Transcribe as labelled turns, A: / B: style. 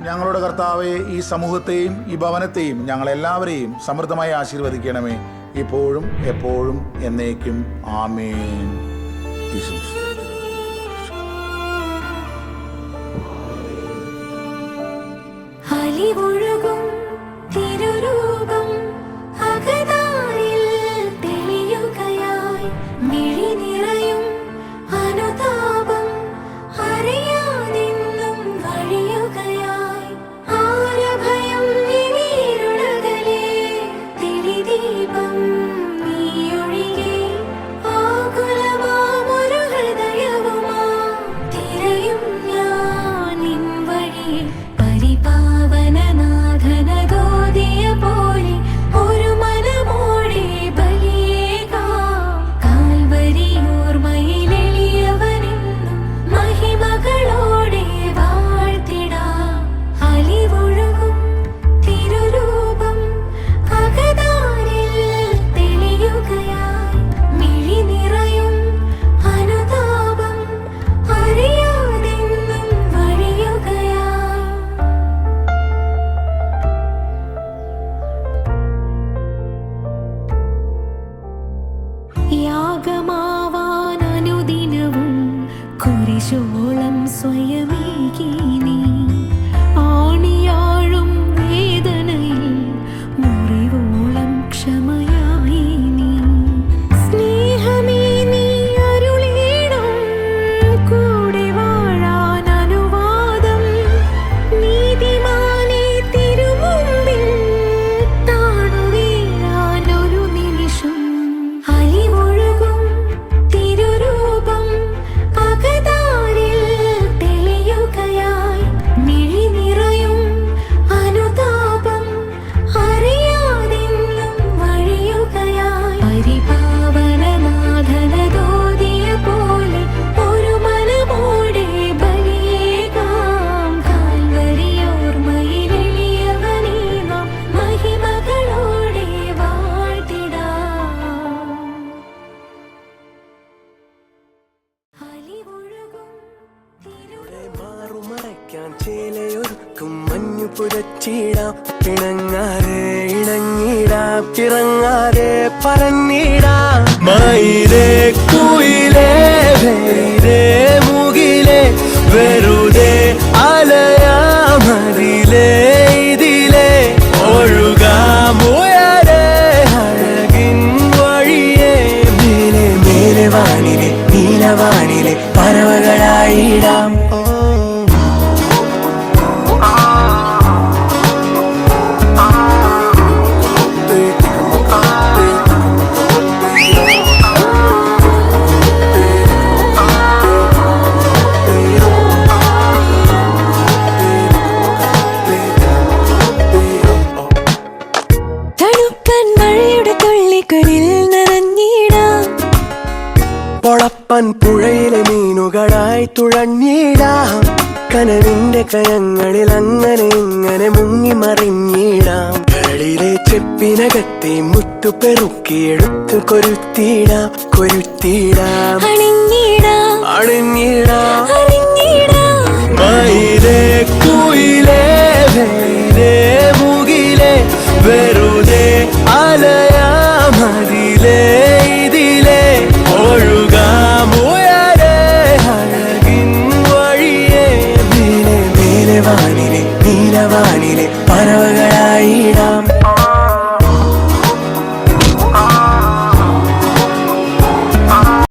A: ഞങ്ങളുടെ കർത്താവെ, ഈ സമൂഹത്തെയും ഈ ഭവനത്തെയും ഞങ്ങളെല്ലാവരെയും സമൃദ്ധമായി ആശീർവദിക്കണമേ, ഇപ്പോഴും എപ്പോഴും എന്നേക്കും. ആമേൻ.
B: അലിവൊഴുകും തിരുരൂപം അകതാരിൽ തെളിയുകയായി, മിഴി നിറയും അനുതാപം അറിയാതെന്നും വഴിയുകയായി. ആരഭയം ഇനിയിരുളകലേ, തിരിദീപം നീയൊഴികെ ആകുലമാമൊരു ഹൃദയവുമാ തിരയും ഞാൻ നിൻ വഴിയെ. പരിപാവനനാഥനഗോദിയ പോലെ ഒരു മനമോടെ ബലിയേകാം, കാൽവരിയോർമ്മയിലെളിയവനെന്നും മഹിമകളോടെ വാഴ്ത്തിടാം. അലിവൊഴുകും തിരുരൂപം അകതാരിൽ തെളിയുകയായി, മിഴി നിറയും അനുതാപം അറിയാതെന്നും വഴിയുകയായി. യാഗമാവാൻ അനുദിനവും കുരിശോളം സ്വയമേകി നീ, ആണിയാഴും വേദനയിൽ മുറിവോളം ക്ഷമയായി നീ. സ്നേഹമേ നീ അരുളിയിടും കൂടെ വാഴാൻ അനുവാദം, നീതിമാനെ തിരുമുമ്പിൽ താണു വീഴാൻ ഒരു നിമിഷം. അലിവൊഴുകും തിരുരൂപം അകതാരിൽ തെളിയുകയായി, മിഴി നിറയും അനുതാപം അറിയാതെന്നും വഴിയുകയായി. പരിപാവനനാഥനഗോദിയ പോലെ ഒരു മനമോടെ ബലിയേകാം, കാൽവരിയോർമ്മയിലെളിയവനെ നാം മഹിമകളോടെ വാഴ്ത്തിടാം. അലിവൊഴുകും
C: മാറുമറയ്ക്കാൻ ചേലയൊരുക്കും മഞ്ഞു പുരച്ചിടാം, പിണങ്ങാതെ ഇണങ്ങിടാം, പിറങ്ങാതെ പറന്നിടാം. മയിലേ കുയിലേ വെയിലേ മുകിലേ വെറുതെ അലയാമതിലേ ഇതിലേ ഒഴുകാമുയരേ അഴകിൻ വഴിയേ. മേലെ മേലെ വാനിലെ നീലവാനിലെ പറവകളായിടാം.
B: തണുപ്പൻ മഴയുടെ തുള്ളികളിൽ നനഞ്ഞിടാം,
C: പൊളപ്പൻ പുഴയിലെ മീനുകളായി തുഴഞ്ഞിടാം. കനവിന്റെ കയങ്ങളിൽ അങ്ങനെ ഇങ്ങനെ മുങ്ങി മറിഞ്ഞിടാം. കടലിലെ ചെപ്പിനകത്തെ മുത്തു പെറുക്കിയെടുത്ത് കൊരുത്തിടാം, കൊരുത്തിടാം,
B: അണിഞ്ഞിടാം,
C: അണിഞ്ഞിടാം.
B: അണിഞ്ഞിടാം.
C: മയിലേ കുയിലേ വെയിലേ മുകിലേ വെറുതെ അലയാമതിലേ ഇതിലേ ഒഴുകാമുയരേ അഴകിൻ വഴിയേ. മേലെ മേലെ വാനിലെ നീലവാനിലെ പറവകൾ